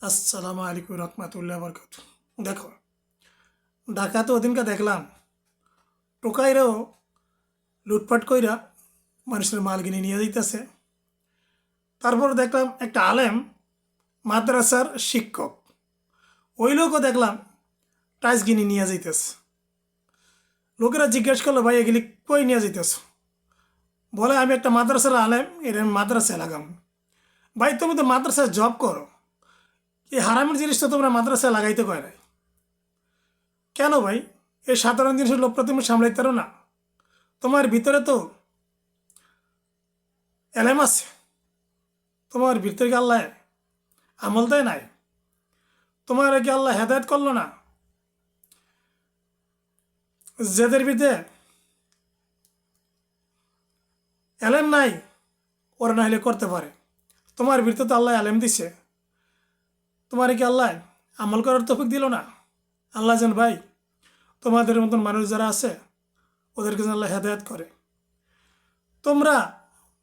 আসসালামু আলাইকুম রহমতুল্লাহ বরকত। দেখো, ঢাকাতে ওদিনকে দেখলাম টোকাইরাও লুটপাট কইরা মানুষের মাল কিনে নিয়ে যাইতেছে। তারপর দেখলাম একটা আলেম মাদ্রাসার শিক্ষক, ওই লোকও দেখলাম টাইস কিনে নিয়ে যাইতেছে। লোকেরা জিজ্ঞেস করলো, ভাই এগুলি কই নিয়ে যাইতেছ? বলে, আমি একটা মাদ্রাসার আলেম, এর মাদ্রাসায় লাগাম। ভাই, তুমি তো মাদ্রাসায় জব করো, এই হারামের জিনিস তো তোমরা মাদ্রাসায় লাগাইতে কয় নাই কেন ভাই? এই সাধারণ জিনিসের লোকটা তুমি সামলাইতে পারো না? তোমার ভিতরে তো এলেম আছে, তোমার ভিতরে কি আল্লাহ আমল দেয় নাই? তোমার কি আল্লাহ হেদায়ত করলো না? যাদের ভিতরে এলেম নাই, ওরা না হলে করতে পারে। তোমার ভিতরে তো আল্লাহ এলেম দিছে, তোমার কি আল্লাহ আমল করার তৌফিক দিল না? আল্লাহ যেন ভাই তোমাদের মতন মানুষ যারা আছে ওদেরকে যেন আল্লাহ হেদায়ত করে। তোমরা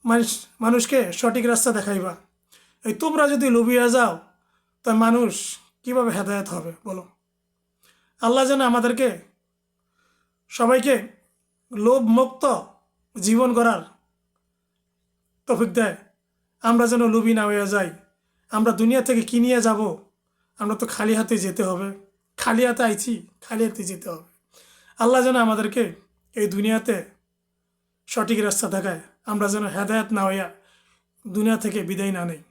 মানুষ মানুষকে সঠিক রাস্তা দেখাইবা। এই তোমরা যদি লুবিয়ে যাও, তা মানুষ কিভাবে হেদায়ত হবে বলো? আল্লাহ যেন আমাদেরকে সবাইকে লোভমুক্ত জীবন গড়ার তৌফিক দেয়। আমরা যেন লোভী না হয়ে যাই। আমরা দুনিয়া থেকে কি নিয়ে যাব? আমরা তো খালি হাতে যেতে হবে। খালি হাতে আইছি, খালি হাতে যেতে হবে। আল্লাহ যেন আমাদেরকে এই দুনিয়াতে সঠিক রাস্তা দেখায়। আমরা যেন হেদায়েত না হইয়া দুনিয়া থেকে বিদায় না নেই।